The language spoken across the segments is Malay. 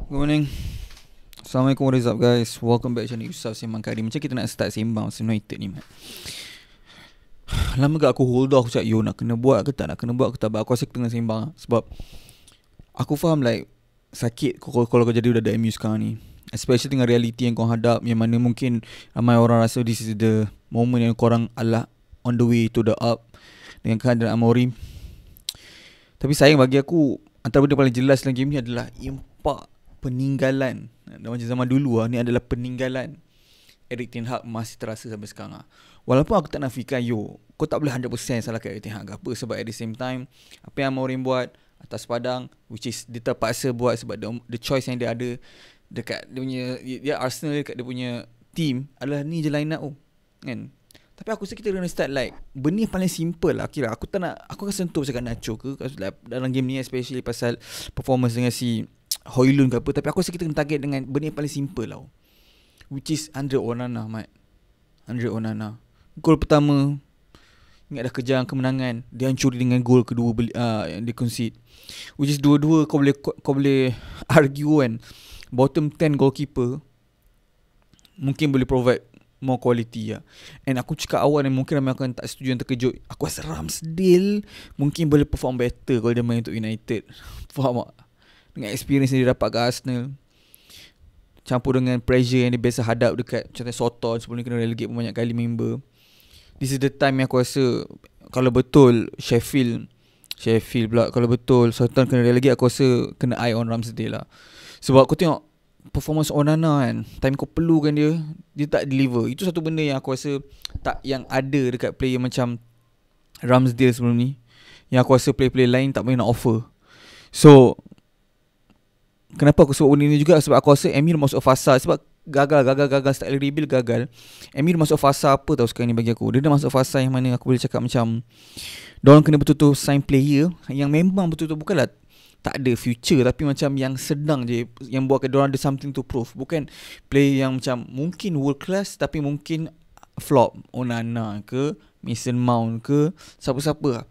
Good morning. Assalamualaikum, what is up guys? Welcome back channel Yusuf Sembang Kari. Macam kita nak start sembang Pasal United ni, Mat. Lama gak aku hold off. Aku cakap, yo nak kena buat ke tak, nak kena buat ke tak. Aku rasa tengah sembang. Sebab aku faham like sakit kalau kau jadi udah ada MU sekarang ni, especially dengan reality yang kau hadap, yang mana mungkin ramai orang rasa this is the moment yang korang adalah on the way to the up dengan kehadiran Amorim. Tapi sayang bagi aku, antara benda paling jelas dalam game ni adalah impak peninggalan. Macam zaman dulu ni adalah peninggalan Erik Ten Hag masih terasa sampai sekarang. Walaupun aku tak nafikan kau tak boleh 100% salahkan Erik Ten Hag apa. Sebab at the same time, apa yang Amorim buat atas padang, which is dia terpaksa buat sebab the choice yang dia ada dekat dia punya, dia Arsenal, dekat dia punya team adalah ni je line up kan. Tapi aku rasa kita kena start like benda yang paling simple lah. Kira aku tak nak, aku akan sentuh cakap Nacho ke dalam game ni, especially pasal performance dengan si Højlund ke apa. Tapi aku rasa kita kena target dengan benda yang paling simple lah, which is Andre Onana, Mat. Andre Onana, gol pertama, ingat dah kejar kemenangan, dia hancuri dengan gol kedua yang dia concede, which is dua-dua kau boleh argue kan, bottom 10 goalkeeper mungkin boleh provide more quality lah. And aku cakap awal ni, mungkin ramai akan tak setuju dan terkejut, aku rasa Ramsdale mungkin boleh perform better kalau dia main untuk United. Faham tak? Dengan experience yang dia dapat kat Arsenal, campur dengan pressure yang dia biasa hadap dekat contoh Soton sebelum ni kena relegate banyak kali member. This is the time yang aku rasa kalau betul Sheffield pula, kalau betul Soton kena relegate, aku rasa kena eye on Ramsdale lah. Sebab aku tengok performance Onana kan, time kau perlukan dia tak deliver. Itu satu benda yang aku rasa tak yang ada dekat player macam Ramsdale sebelum ni, yang aku rasa player-player lain tak boleh nak offer. So kenapa aku sebut benda ni juga, sebab aku rasa MU masuk fasa, sebab gagal start rebuild gagal. MU masuk fasa apa tahu sekarang ni bagi aku. Dia dah masuk fasa yang mana aku boleh cakap macam diorang kena betul-betul sign player yang memang betul-betul bukanlah tak ada future, tapi macam yang sedang je, yang buatkan diorang ada something to prove. Bukan player yang macam mungkin world class tapi mungkin flop, Onana ke Mason Mount ke siapa-siapa lah.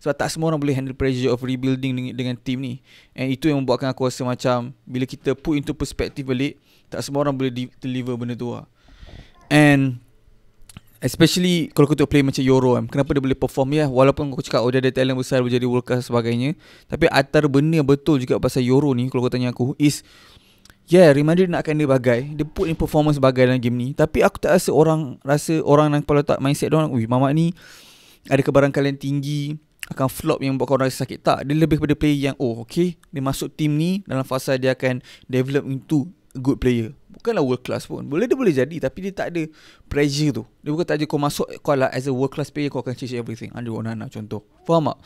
Sebab tak semua orang boleh handle pressure of rebuilding dengan team ni. And itu yang membuatkan aku rasa macam bila kita put into perspective balik, tak semua orang boleh deliver benda tu lah. And especially kalau kau tengok play macam Euro kan, kenapa dia boleh perform ya, walaupun aku cakap dia ada talent besar boleh jadi world class sebagainya, tapi antara benda yang betul juga pasal Euro ni, kalau kau tanya aku, is Real Madrid nakkan dia bagai, dia put in performance bagai dalam game ni. Tapi aku tak rasa orang yang kepala tak mindset diorang, Mamat ni ada kebarangkalian tinggi, akan flop yang buat orang rasa sakit. Tak, dia lebih kepada player yang dia masuk team ni dalam fasa dia akan develop into a good player. Bukanlah world class pun, dia boleh jadi, tapi dia tak ada pressure tu. Dia bukan tak je kau masuk, kau lah as a world class player, kau akan change everything. Andre Onana contoh, faham tak?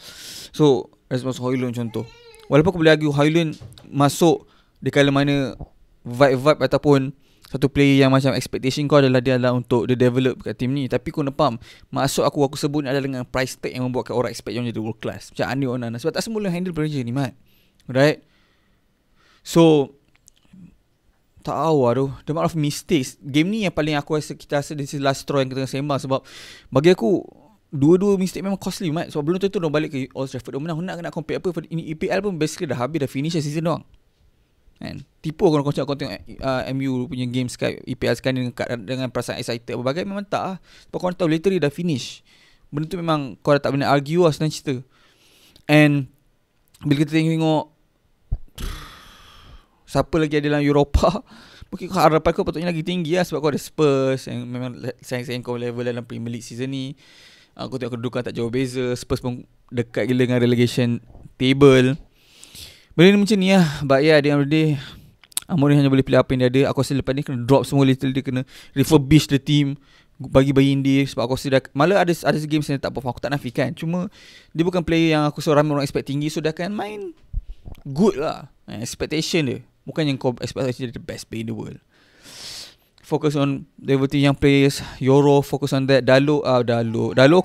So Rasmus Højlund contoh, walaupun aku boleh argue Højlund masuk di kala mana vibe ataupun satu player yang macam expectation kau adalah dia adalah untuk dia develop kat team ni, tapi kau nak faham, maksud aku sebut ni adalah dengan price tag yang membuatkan orang expect yang jadi world class macam Andre Onana. Sebab tak semua boleh handle pressure ni, Mat. Right? So tak tahu tu, the amount of mistakes game ni yang paling aku rasa, kita rasa this is last straw yang kita tengah sembang. Sebab bagi aku dua-dua mistake memang costly, Mat. Sebab belum tentu dia balik ke Old Trafford dia menang. Nak kena compare apa, ini EPL pun basically dah habis, dah finish season doang kan. Tipu kalau kau tengok MU punya game sekarang, EPL sekarang dengan perasaan excited berbagai, memang tak lah. Sebab kau tahu literally dah finish. Benda tu memang kau dah tak boleh argue lah, senang cerita. And bila kita tengok siapa lagi ada dalam Eropah, mungkin harapan kau patutnya lagi tinggi lah. Sebab kau ada Spurs yang memang sayang kau level dalam Premier League season ni. Aku tengok kedudukan tak jauh beza, Spurs pun dekat gila dengan relegation table. Benda ni macam ni lah. But at the end of the day, Amorim hanya boleh pilih apa yang dia ada. Aku rasa lepas ni kena drop semua, little dia kena refurbish the team, bagi dia. Sebab aku rasa malah ada games yang tak perform, aku tak nafikan. Cuma dia bukan player yang aku rasa ramai orang expect tinggi, so dia akan main good lah. Expectation dia, bukan yang kau expectation dia the best player in the world. Focus on developing young players. Euro, focus on that. Dalo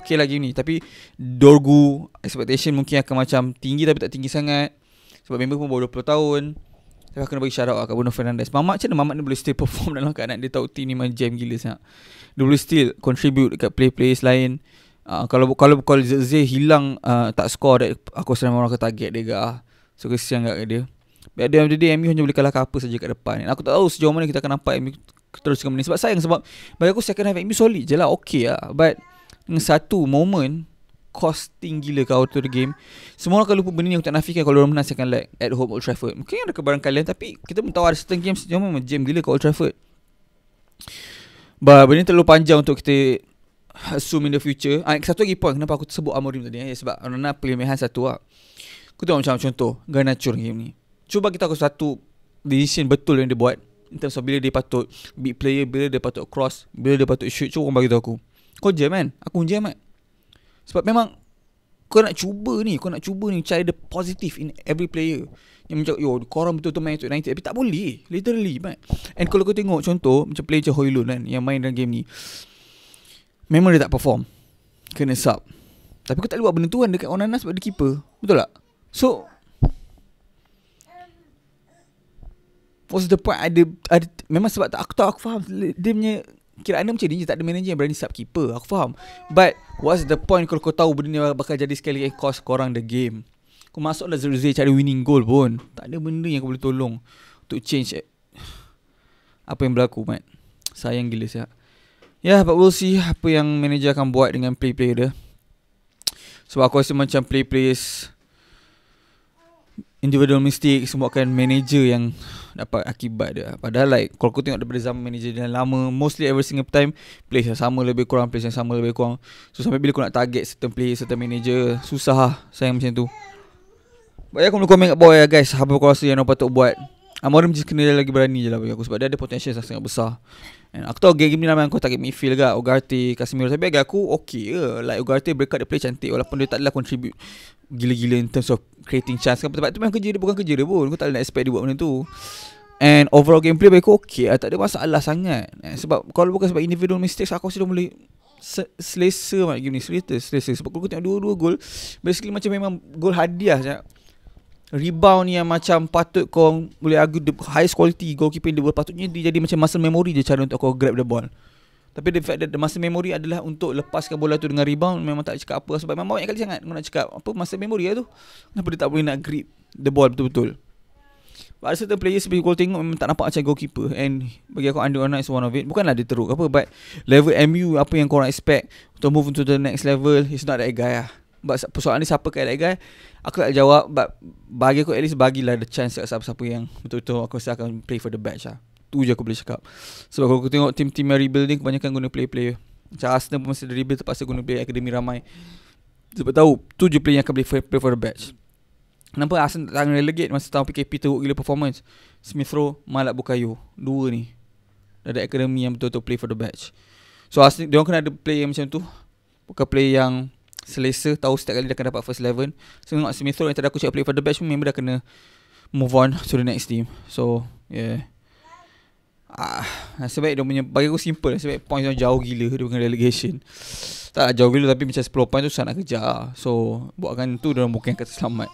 okay lagi ni. Tapi Dorgu, expectation mungkin akan macam tinggi, tapi tak tinggi sangat. Sebab member pun baru 20 tahun. Tapi aku kena bagi shout out kat Bruno Fernandes. Mamat macam mana Mamat ni boleh still perform dalam keadaan dia tahu team ni memang jam gila sangat. Dia boleh still contribute dekat players lain. Kalau Zé hilang, tak score, aku rasa orang akan target dia ke. So kesian kat dia. But at the end of the day, MU hanya boleh kalahkan apa saja kat depan. And aku tak tahu sejauh mana kita akan nampak MU teruskan benda. Sebab sayang, sebab bagi aku second half MU solid je lah, okay lah. But dengan satu moment costing gila kau to the game. Semua orang akan lupa benda ni. Aku tak nafikan kalau orang menang second leg at home Old Trafford. Mungkin ada kebarangkalian, tapi kita pun tahu ada certain games yang memang jam gila kat Old Trafford. Benda ni terlalu panjang untuk kita assume in the future. Satu lagi point kenapa aku sebut Amorim tadi, sebab Onana pilihan satu lah. Aku tengok macam contoh Garnacho game ni. Cuba kita aku satu decision betul yang dia buat in terms of bila dia patut big player, bila dia patut cross, bila dia patut shoot. Cuba orang bagi tahu aku. Kau jam kan? Aku jam kan? Sebab memang kau nak cuba ni cari the positive in every player. Yang macam korang betul-betul main untuk 90, tapi tak boleh. Literally man. And kalau kau tengok contoh macam player macam Højlund kan, yang main dalam game ni, memang dia tak perform, kena sub. Tapi kau tak boleh buat benda tu kan dekat Onana sebab dia keeper. Betul tak? So what's the point? Ada memang sebab tak, aku faham dia punya kiraan macam ni je. Tak ada manager yang berani sub keeper. Aku faham. But what's the point kalau kau tahu benda ni bakal jadi sekali cost korang the game? Kau masuklah 0-0 cari winning goal pun, tak ada benda yang kau boleh tolong untuk change apa yang berlaku, man. Sayang gila siap. But we'll see apa yang manager akan buat dengan play-player dia. Sebab aku rasa macam play-players individual mistake sebabkan manager yang dapat akibat dia. Padahal like kalau kau tengok daripada zaman manager yang lama, mostly every single time players yang sama lebih kurang, players yang sama lebih kurang. So sampai bila kau nak target certain player, certain manager, susah lah. Sayang macam tu. Baik, aku boleh komen kat bawah ya guys, apa kau rasa yang orang patut buat. Amorim just kena lagi berani je lah bagi aku, sebab dia ada potential yang sangat besar. And aku tahu game ni memang kau target midfield ke Ugarte, Casemiro, tapi bagi aku okay ke. Like Ugarte break out dia play cantik, walaupun dia tak adalah contribute gila-gila in terms of creating chance kan. Sebab tu memang kerja dia, bukan kerja dia pun. Kau tak boleh nak expect dia buat benda tu. And overall gameplay bagi aku okay lah, tak ada masalah sangat. Sebab kalau bukan sebab individual mistakes, aku rasa dia boleh selesa macam game ni. Selesa. Sebab kalau kau tengok dua-dua gol, basically macam memang gol hadiah je. Rebound yang macam patut kau boleh argue the highest quality goalkeeper in the world, patutnya dia jadi macam muscle memory je cara untuk kau grab the ball. Tapi the fact that the muscle memory adalah untuk lepaskan bola tu dengan rebound, memang tak cakap apa. Sebab memang banyak kali sangat kau nak cakap apa muscle memory lah tu. Kenapa dia tak boleh nak grip the ball betul-betul. Ada certain players seperti kau tengok memang tak nampak macam goalkeeper. And bagi aku Andre Onana is one of it. Bukanlah dia teruk apa, but level MU apa yang korang expect untuk move into the next level, he's not that guy lah. But persoalan ni siapa kat that guy, aku tak jawab. But bagi aku at least bagilah the chance kat siapa-siapa yang betul-betul aku rasa akan play for the badge lah. Tu je aku boleh cakap. Sebab kalau aku tengok team-team yang rebuilding, kebanyakan guna player-player. Macam Arsenal pun masa dia rebuild terpaksa guna player akademi ramai. Sebab tahu tu je player yang akan play for the badge. Kenapa Arsenal tak relegate masa tahun PKP teruk gila performance? Smith Rowe, Malak Bukayo, dua ni dah ada akademi yang betul-betul play for the badge. So Arsenal, diorang kena ada player macam tu, bukan player yang selesa, tahu setiap kali dia akan dapat first 11. So tengok Smith Rowe yang tadi aku cakap play for the badge pun, member dah kena move on to the next team. So yeah, sebab dia punya, bagi aku simple, sebab points yang jauh gila dia bukan relegation. Tak jauh gila tapi macam 10 point tu susah nak kejar. So buatkan tu dia bukan kata selamat.